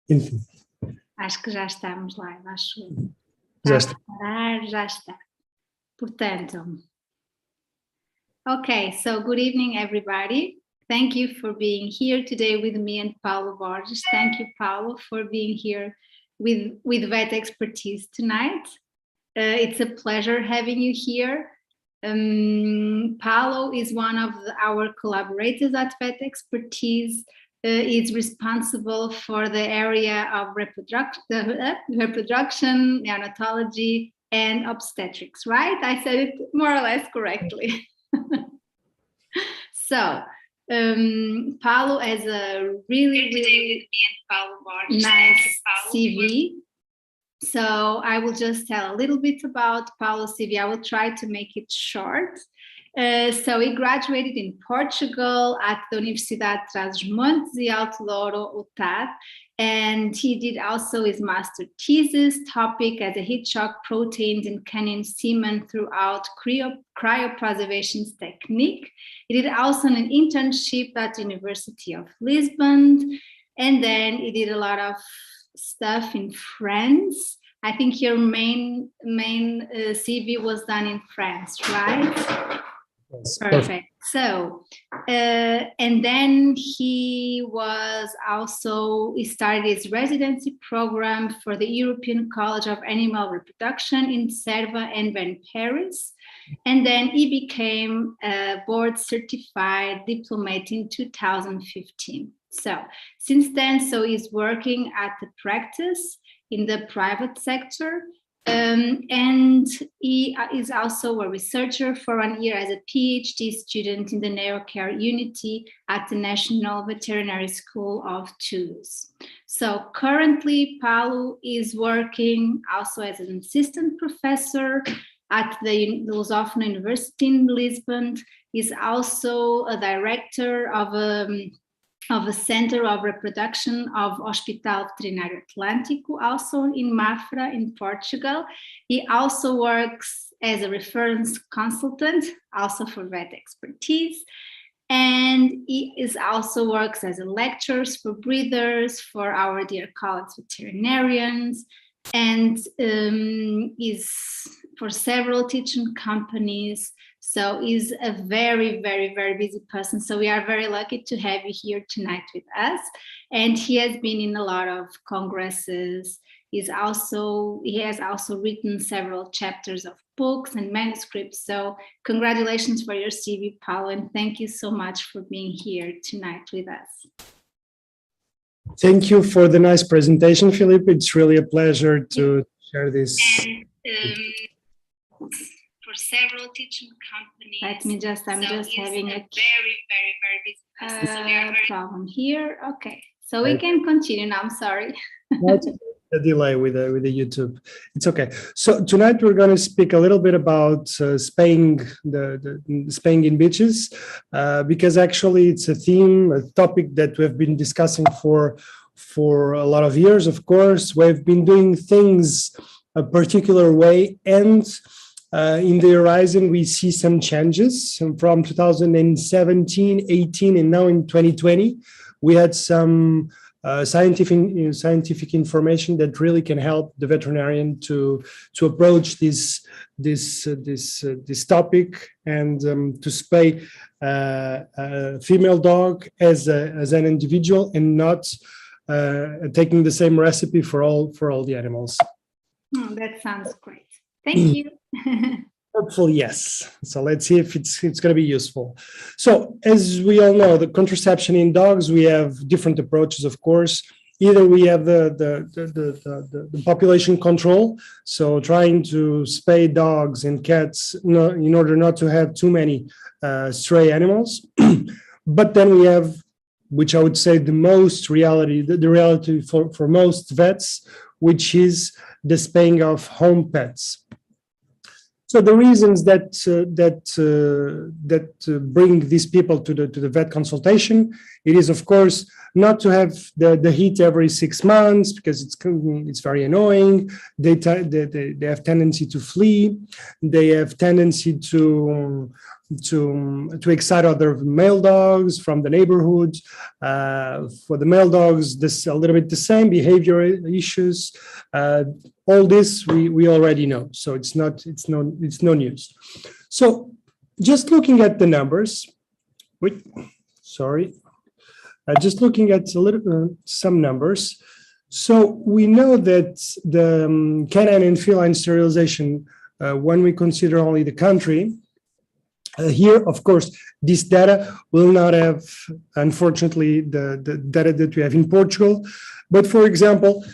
Enfim. Acho que já estamos live, acho. Já está. Já está. Portanto, okay, so good evening, everybody. Thank you for being here today with me and Paulo Borges. Thank you, Paulo, for being here with VetExpertise tonight. It's a pleasure having you here. Paulo is one of our collaborators at VetExpertise. Is responsible for the area of reproduction, neonatology, and obstetrics, right? I said it more or less correctly. So, Paulo has a really nice CV. So I will just tell a little bit about Paulo's CV. I will try to make it short. So he graduated in Portugal at the Universidade de Trás-os-Montes e Alto Douro, UTAD, and he did also his master thesis topic as a heat shock proteins in canine semen throughout cryopreservation technique. He did also an internship at the University of Lisbon, and then he did a lot of stuff in France. I think your main CV was done in France, right? Yes, perfect. So, and then he started his residency program for the European College of Animal Reproduction in Cerva and then Paris. And then he became a board certified diplomat in 2015. So since then, he's working at the practice in the private sector. And he is also a researcher for 1 year as a PhD student in the neurocare unity at the National Veterinary School of Toulouse. So currently, Paulo is working also as an assistant professor at the Lusófona University in Lisbon. He's also a director of a center of reproduction of Hospital Veterinário Atlântico, also in Mafra in Portugal. He also works as a reference consultant, also for VetExpertise. And he also works as a lecturer for breeders, for our dear colleagues veterinarians, and is for several teaching companies. So he's a very, very, very busy person. So we are very lucky to have you here tonight with us. And he has been in a lot of congresses. He has also written several chapters of books and manuscripts. So congratulations for your CV, Paulo, and thank you so much for being here tonight with us. Thank you for the nice presentation, Philip. It's really a pleasure to share this. And, for several teaching companies. I'm just having a very, very, very busy person. So we are problem here. Okay, so we can continue now. I'm sorry. A delay with the YouTube. It's okay. So tonight we're going to speak a little bit about spaying, the spaying in bitches, because actually it's a topic that we've been discussing for a lot of years. Of course, we've been doing things a particular way, and in the horizon, we see some changes from 2017, 18, and now in 2020. We had some scientific information that really can help the veterinarian to approach this topic and to spay a female dog as an individual and not taking the same recipe for all the animals. Oh, that sounds great. Thank you. Hopefully, yes. So let's see if it's going to be useful. So as we all know, the contraception in dogs, we have different approaches, of course. Either we have the population control, so trying to spay dogs and cats in order not to have too many stray animals. But then we have, which I would say the reality for most vets, which is the spaying of home pets. So the reasons that bring these people to the vet consultation, it is of course not to have the heat every 6 months because it's very annoying. They have tendency to flee. They have tendency to to excite other male dogs from the neighborhood. For the male dogs, this a little bit the same behavioral issues. All this we already know, so it's no news. So just looking at the numbers, just looking at a little some numbers. So we know that the canine and feline sterilization, when we consider only the country, here, of course, this data will not have, unfortunately, the data that we have in Portugal. But for example,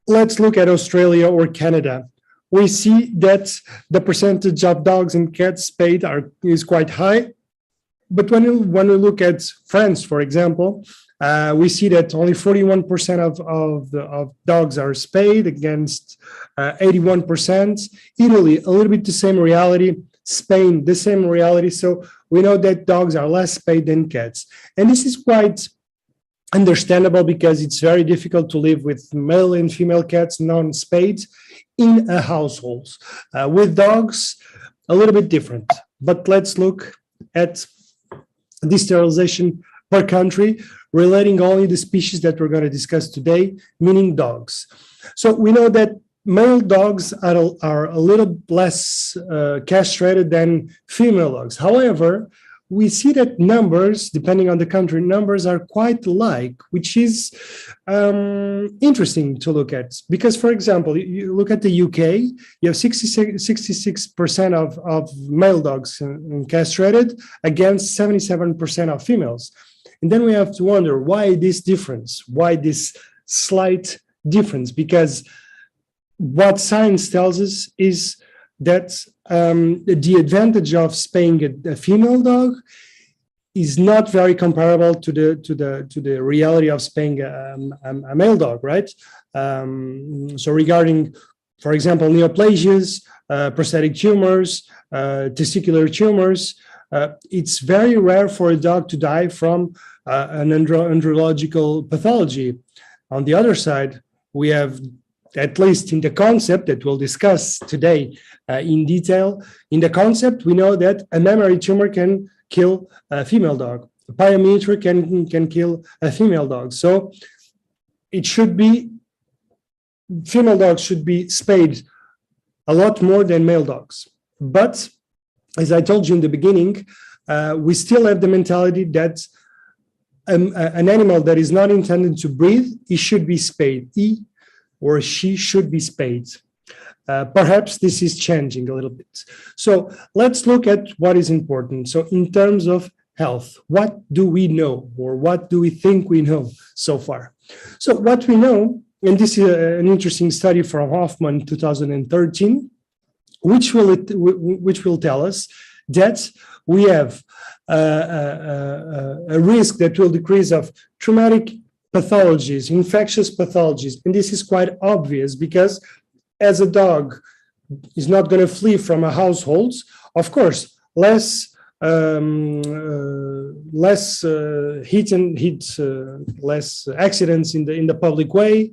let's look at Australia or Canada. We see that the percentage of dogs and cats spayed is quite high. But when we look at France, for example, we see that only 41% of dogs are spayed against 81%. Italy, a little bit the same reality. Spain, the same reality. So we know that dogs are less spayed than cats. And this is quite understandable because it's very difficult to live with male and female cats non-spayed in a household. With dogs, a little bit different. But let's look at the sterilization per country, relating only the species that we're going to discuss today, meaning dogs. So we know that male dogs are a little less castrated than female dogs. However, we see that numbers, depending on the country, numbers are quite alike, which is interesting to look at. Because, for example, you look at the UK, you have 66% of male dogs castrated against 77% of females. And then we have to wonder, why this difference? Why this slight difference? Because what science tells us is that the advantage of spaying a female dog is not very comparable to the reality of spaying a male dog, right? So regarding, for example, neoplasias, prosthetic tumors, testicular tumors, it's very rare for a dog to die from an andrological pathology. On the other side, we have, at least in the concept that we'll discuss today in detail, in the concept, we know that a mammary tumor can kill a female dog. A pyometra can kill a female dog. So it should be, female dogs should be spayed a lot more than male dogs. But as I told you in the beginning, we still have the mentality that an animal that is not intended to breed, it should be spayed. He or she should be spayed. Perhaps this is changing a little bit. So let's look at what is important. So in terms of health, what do we know, or what do we think we know so far? So what we know, and this is an interesting study from Hoffman 2013, which will tell us that we have a risk that will decrease of traumatic pathologies, infectious pathologies. And this is quite obvious because as a dog is not going to flee from a household, of course, less less accidents in the public way,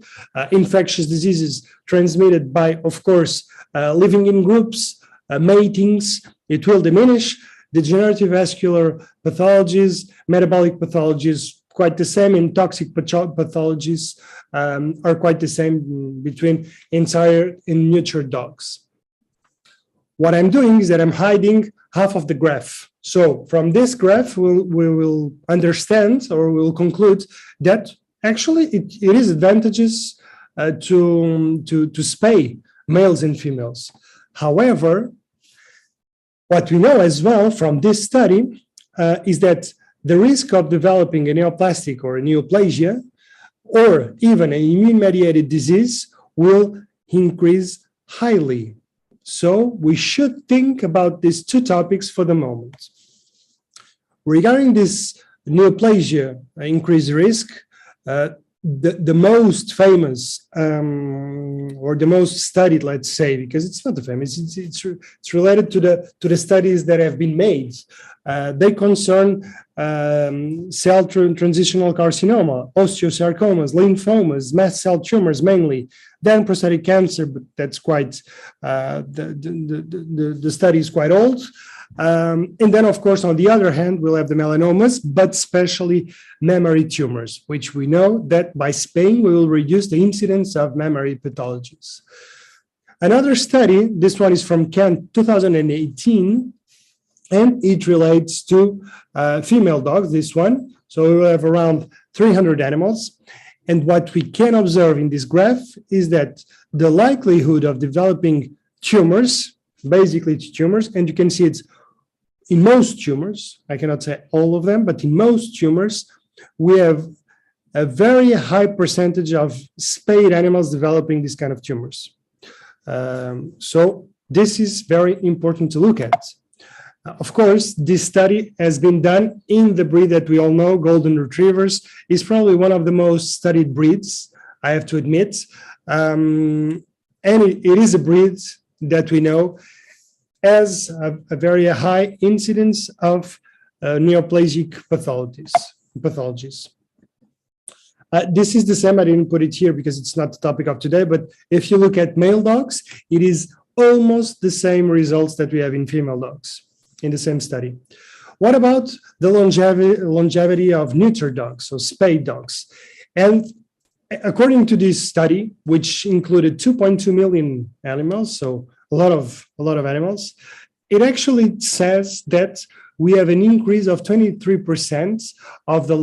infectious diseases transmitted by, of course, living in groups, matings, it will diminish. Degenerative vascular pathologies, metabolic pathologies, quite the same, and toxic pathologies are quite the same between entire and neuter dogs. What I'm doing is that I'm hiding half of the graph. So from this graph, we will understand, or we'll conclude that actually it is advantageous to spay males and females. However, what we know as well from this study is that the risk of developing a neoplastic or a neoplasia, or even an immune-mediated disease, will increase highly. So we should think about these two topics for the moment. Regarding this neoplasia increased risk, the most famous or the most studied, let's say, because it's not the famous, it's related to the studies that have been made. They concern cell transitional carcinoma, osteosarcomas, lymphomas, mast cell tumors mainly, then prostate cancer, but that's quite, the study is quite old. And then, of course, on the other hand, we'll have the melanomas, but especially mammary tumors, which we know that by spaying, we will reduce the incidence of mammary pathologies. Another study, this one is from Kent 2018, and it relates to female dogs, this one. So we will have around 300 animals. And what we can observe in this graph is that the likelihood of developing tumors, basically tumors, and you can see it's in most tumors, I cannot say all of them, but in most tumors, we have a very high percentage of spayed animals developing this kind of tumors. So this is very important to look at. Of course, this study has been done in the breed that we all know, Golden Retrievers, is probably one of the most studied breeds, I have to admit. And it is a breed that we know has a very high incidence of neoplasic pathologies. This is the same, I didn't put it here because it's not the topic of today, but if you look at male dogs, it is almost the same results that we have in female dogs in the same study. What about the longevity of neuter dogs, so spayed dogs? And according to this study, which included 2.2 million animals, so a lot of animals, it actually says that we have an increase of 23% of the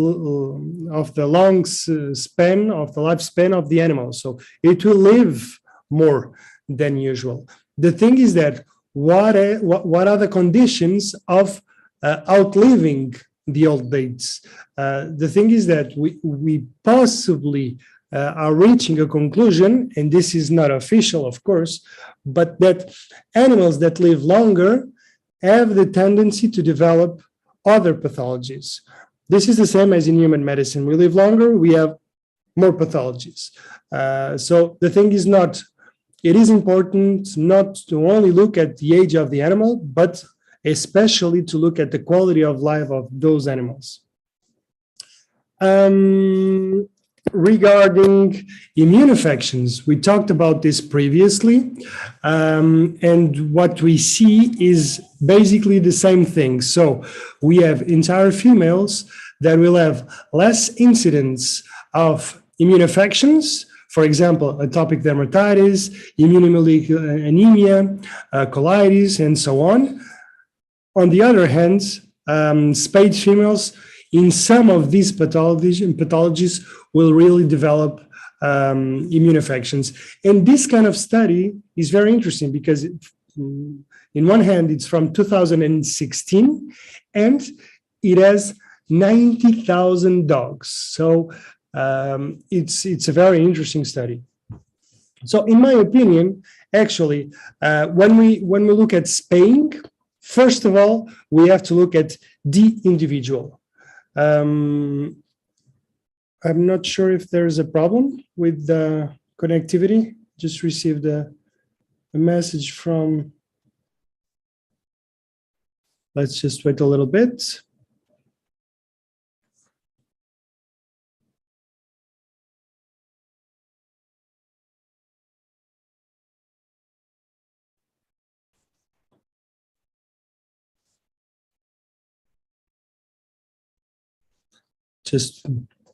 lifespan of the animal. So it will live more than usual. The thing is that what are the conditions of outliving the old dates? The thing is that we possibly are reaching a conclusion, and this is not official, of course, but that animals that live longer have the tendency to develop other pathologies. This is the same as in human medicine. We live longer, we have more pathologies. So the thing is not, it is important not to only look at the age of the animal, but especially to look at the quality of life of those animals. Regarding immune infections, we talked about this previously, and what we see is basically the same thing. So we have entire females that will have less incidence of immune infections, for example, atopic dermatitis, immunohemolytic anemia, colitis, and so on. On the other hand, spayed females in some of these pathologies will really develop immune infections. And this kind of study is very interesting because in one hand, it's from 2016 and it has 90,000 dogs. So it's a very interesting study. So in my opinion, actually, when we look at spaying, first of all, we have to look at the individual. I'm not sure if there's a problem with the connectivity. Just received a message from, let's just wait a little bit.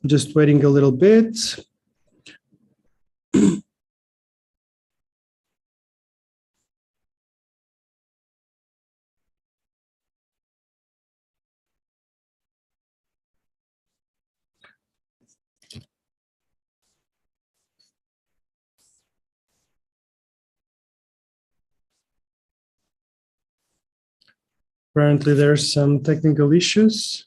Just waiting a little bit. Apparently there's some technical issues.